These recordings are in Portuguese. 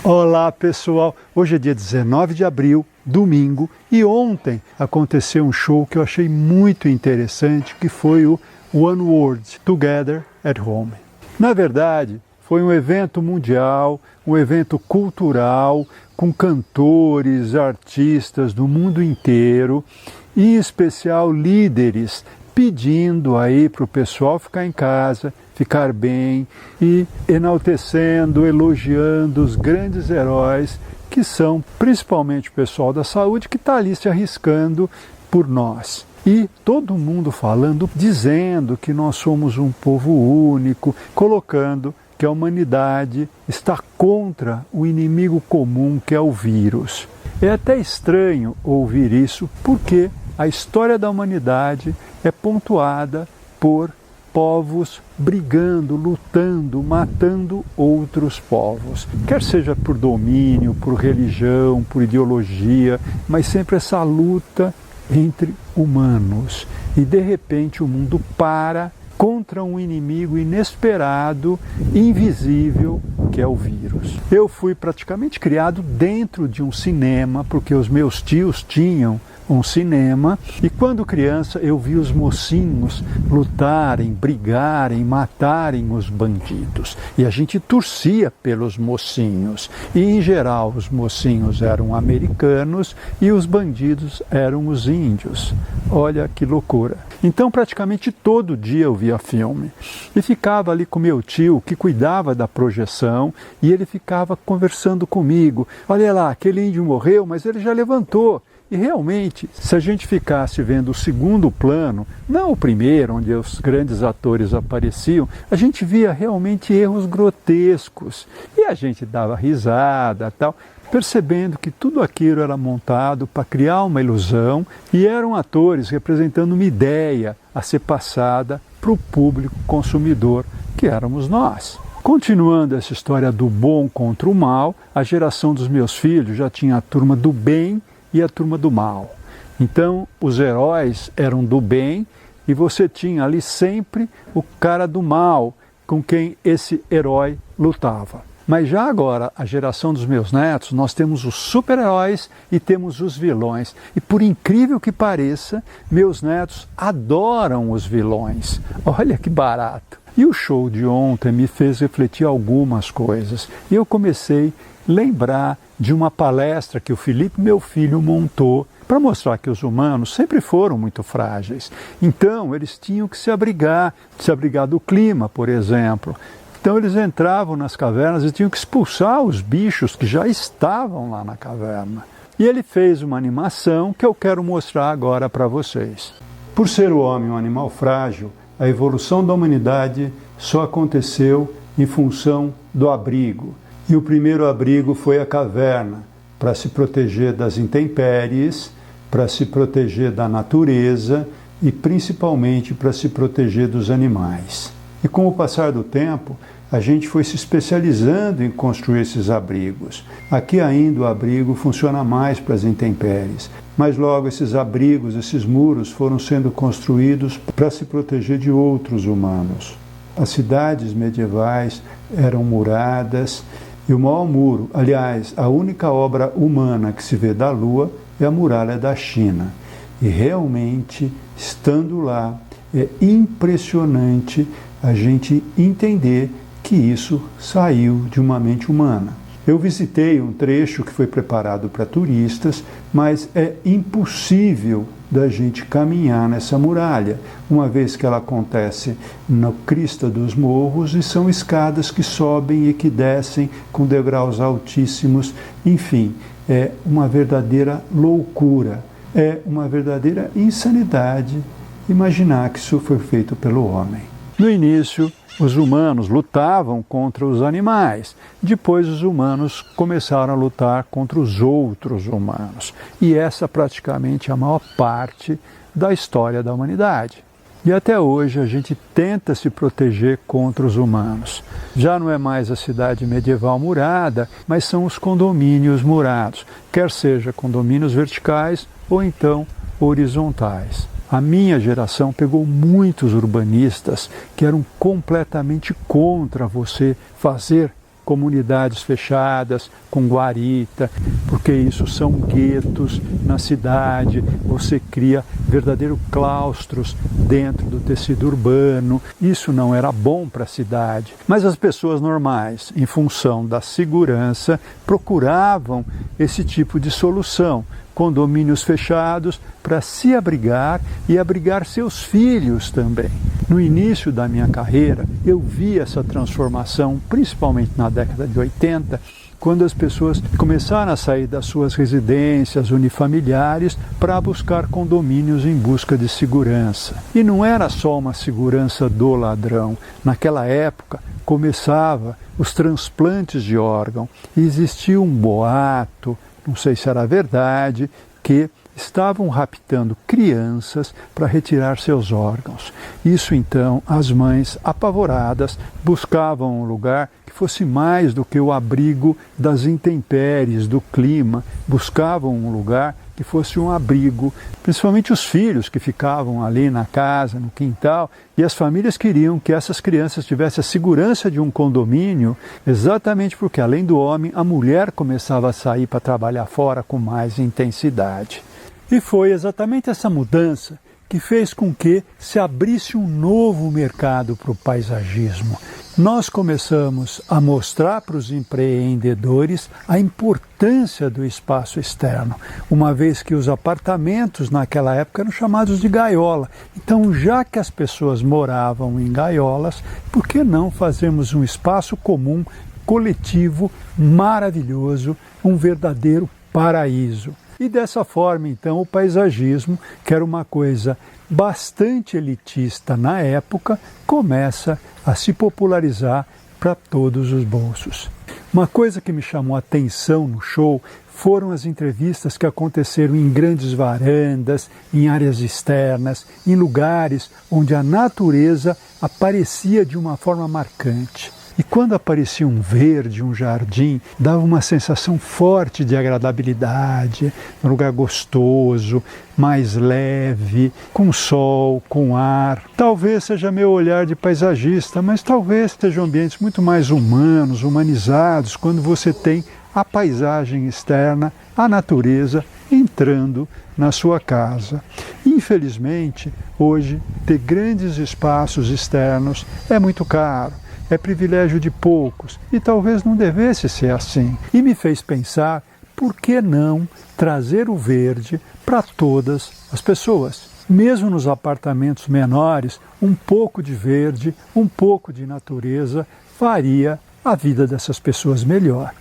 Olá pessoal, hoje é dia 19 de abril, domingo, e ontem aconteceu um show que eu achei muito interessante, que foi o One World Together at Home. Na verdade, foi um evento mundial, um evento cultural, com cantores, artistas do mundo inteiro, e em especial líderes, pedindo aí para o pessoal ficar em casa, ficar bem e enaltecendo, elogiando os grandes heróis que são principalmente o pessoal da saúde que está ali se arriscando por nós. E todo mundo falando, dizendo que nós somos um povo único, colocando que a humanidade está contra o inimigo comum que é o vírus. É até estranho ouvir isso porque a história da humanidade é pontuada por povos brigando, lutando, matando outros povos. Quer seja por domínio, por religião, por ideologia, mas sempre essa luta entre humanos. E de repente o mundo para contra um inimigo inesperado, invisível, que é o vírus. Eu fui praticamente criado dentro de um cinema, porque os meus tios tinham um cinema, e quando criança eu vi os mocinhos lutarem, brigarem, matarem os bandidos. E a gente torcia pelos mocinhos. E em geral os mocinhos eram americanos e os bandidos eram os índios. Olha que loucura. Então praticamente todo dia eu via filme. E ficava ali com meu tio que cuidava da projeção e ele ficava conversando comigo. Olha lá, aquele índio morreu, mas ele já levantou. E realmente, se a gente ficasse vendo o segundo plano, não o primeiro, onde os grandes atores apareciam, a gente via realmente erros grotescos. E a gente dava risada, tal, percebendo que tudo aquilo era montado para criar uma ilusão e eram atores representando uma ideia a ser passada para o público consumidor, que éramos nós. Continuando essa história do bom contra o mal, a geração dos meus filhos já tinha a turma do bem e a turma do mal. Então, os heróis eram do bem e você tinha ali sempre o cara do mal com quem esse herói lutava. Mas já agora, a geração dos meus netos, nós temos os super-heróis e temos os vilões. E por incrível que pareça, meus netos adoram os vilões. Olha que barato. E o show de ontem me fez refletir algumas coisas. E eu comecei a lembrar de uma palestra que o Felipe, meu filho, montou para mostrar que os humanos sempre foram muito frágeis. Então, eles tinham que se abrigar do clima, por exemplo. Então, eles entravam nas cavernas e tinham que expulsar os bichos que já estavam lá na caverna. E ele fez uma animação que eu quero mostrar agora para vocês. Por ser o homem um animal frágil, a evolução da humanidade só aconteceu em função do abrigo. E o primeiro abrigo foi a caverna, para se proteger das intempéries, para se proteger da natureza e principalmente para se proteger dos animais. E com o passar do tempo, a gente foi se especializando em construir esses abrigos. Aqui ainda o abrigo funciona mais para as intempéries, mas logo esses abrigos, esses muros foram sendo construídos para se proteger de outros humanos. As cidades medievais eram muradas, e o maior muro, aliás, a única obra humana que se vê da Lua é a muralha da China. E realmente, estando lá, é impressionante a gente entender que isso saiu de uma mente humana. Eu visitei um trecho que foi preparado para turistas, mas é impossível da gente caminhar nessa muralha, uma vez que ela acontece na crista dos morros e são escadas que sobem e que descem com degraus altíssimos. Enfim, é uma verdadeira loucura, é uma verdadeira insanidade imaginar que isso foi feito pelo homem. No início, os humanos lutavam contra os animais. Depois os humanos começaram a lutar contra os outros humanos. E essa praticamente é a maior parte da história da humanidade. E até hoje a gente tenta se proteger contra os humanos. Já não é mais a cidade medieval murada, mas são os condomínios murados, quer seja condomínios verticais ou então horizontais. A minha geração pegou muitos urbanistas que eram completamente contra você fazer comunidades fechadas, com guarita, porque isso são guetos na cidade, você cria verdadeiros claustros dentro do tecido urbano, isso não era bom para a cidade. Mas as pessoas normais, em função da segurança, procuravam esse tipo de solução, condomínios fechados para se abrigar e abrigar seus filhos também. No início da minha carreira, eu vi essa transformação, principalmente na década de 80, quando as pessoas começaram a sair das suas residências unifamiliares para buscar condomínios em busca de segurança. E não era só uma segurança do ladrão. Naquela época, começava os transplantes de órgão e existia um boato, não sei se era verdade, que estavam raptando crianças para retirar seus órgãos. Isso então, as mães apavoradas buscavam um lugar que fosse mais do que o abrigo das intempéries, do clima, buscavam um lugar que fosse um abrigo, principalmente os filhos que ficavam ali na casa, no quintal, e as famílias queriam que essas crianças tivessem a segurança de um condomínio, exatamente porque, além do homem, a mulher começava a sair para trabalhar fora com mais intensidade. E foi exatamente essa mudança que fez com que se abrisse um novo mercado para o paisagismo. Nós começamos a mostrar para os empreendedores a importância do espaço externo, uma vez que os apartamentos naquela época eram chamados de gaiola. Então, já que as pessoas moravam em gaiolas, por que não fazermos um espaço comum, coletivo, maravilhoso, um verdadeiro paraíso? E dessa forma, então, o paisagismo, que era uma coisa bastante elitista na época, começa a se popularizar para todos os bolsos. Uma coisa que me chamou a atenção no show foram as entrevistas que aconteceram em grandes varandas, em áreas externas, em lugares onde a natureza aparecia de uma forma marcante. E quando aparecia um verde, um jardim, dava uma sensação forte de agradabilidade, um lugar gostoso, mais leve, com sol, com ar. Talvez seja meu olhar de paisagista, mas talvez sejam ambientes muito mais humanos, humanizados, quando você tem a paisagem externa, a natureza, entrando na sua casa. Infelizmente, hoje, ter grandes espaços externos é muito caro. É privilégio de poucos e talvez não devesse ser assim. E me fez pensar, por que não trazer o verde para todas as pessoas? Mesmo nos apartamentos menores, um pouco de verde, um pouco de natureza faria a vida dessas pessoas melhor,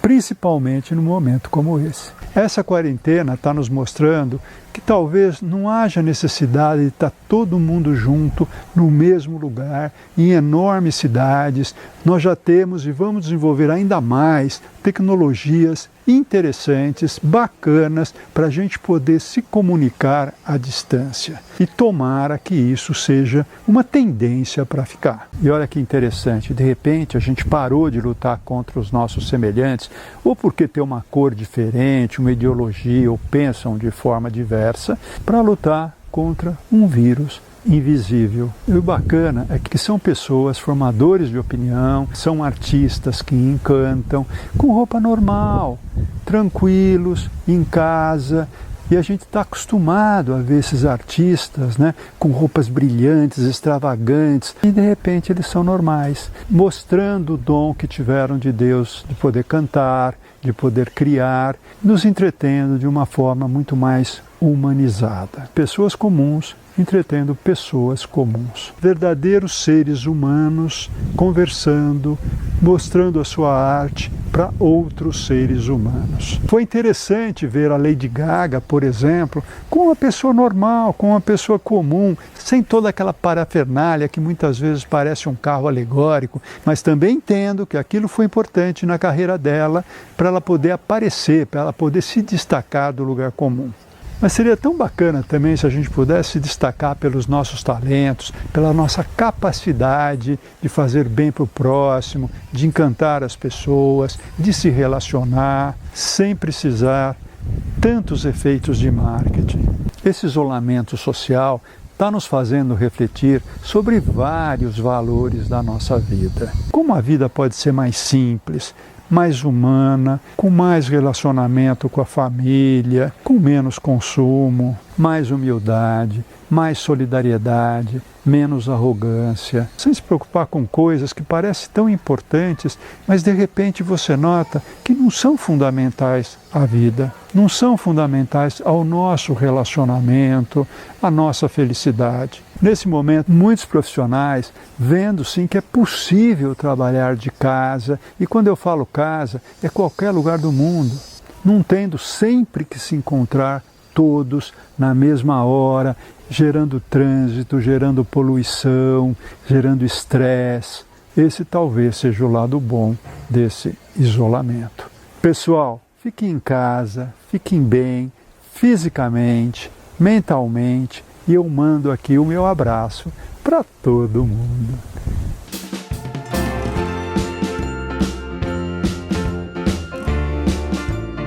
principalmente num momento como esse. Essa quarentena está nos mostrando que talvez não haja necessidade de estar todo mundo junto no mesmo lugar, em enormes cidades. Nós já temos e vamos desenvolver ainda mais tecnologias interessantes, bacanas, para a gente poder se comunicar à distância. E tomara que isso seja uma tendência para ficar. E olha que interessante, de repente a gente parou de lutar contra os nossos semelhantes, ou porque tem uma cor diferente, uma ideologia, ou pensam de forma diversa, para lutar contra um vírus invisível. E o bacana é que são pessoas formadores de opinião, são artistas que encantam, com roupa normal, tranquilos, em casa. E a gente está acostumado a ver esses artistas, né, com roupas brilhantes, extravagantes, e de repente eles são normais, mostrando o dom que tiveram de Deus de poder cantar, de poder criar, nos entretendo de uma forma muito mais humanizada. Pessoas comuns entretendo pessoas comuns. Verdadeiros seres humanos conversando, mostrando a sua arte para outros seres humanos. Foi interessante ver a Lady Gaga, por exemplo, com uma pessoa normal, com uma pessoa comum, sem toda aquela parafernália que muitas vezes parece um carro alegórico, mas também entendo que aquilo foi importante na carreira dela para ela poder aparecer, para ela poder se destacar do lugar comum. Mas seria tão bacana também se a gente pudesse se destacar pelos nossos talentos, pela nossa capacidade de fazer bem para o próximo, de encantar as pessoas, de se relacionar, sem precisar tantos efeitos de marketing. Esse isolamento social está nos fazendo refletir sobre vários valores da nossa vida. Como a vida pode ser mais simples, mais humana, com mais relacionamento com a família, com menos consumo, mais humildade, mais solidariedade, menos arrogância, sem se preocupar com coisas que parecem tão importantes, mas de repente você nota que não são fundamentais à vida, não são fundamentais ao nosso relacionamento, à nossa felicidade. Nesse momento, muitos profissionais vendo sim que é possível trabalhar de casa, e quando eu falo casa, é qualquer lugar do mundo, não tendo sempre que se encontrar todos na mesma hora, gerando trânsito, gerando poluição, gerando estresse. Esse talvez seja o lado bom desse isolamento. Pessoal, fiquem em casa, fiquem bem, fisicamente, mentalmente, e eu mando aqui o meu abraço para todo mundo.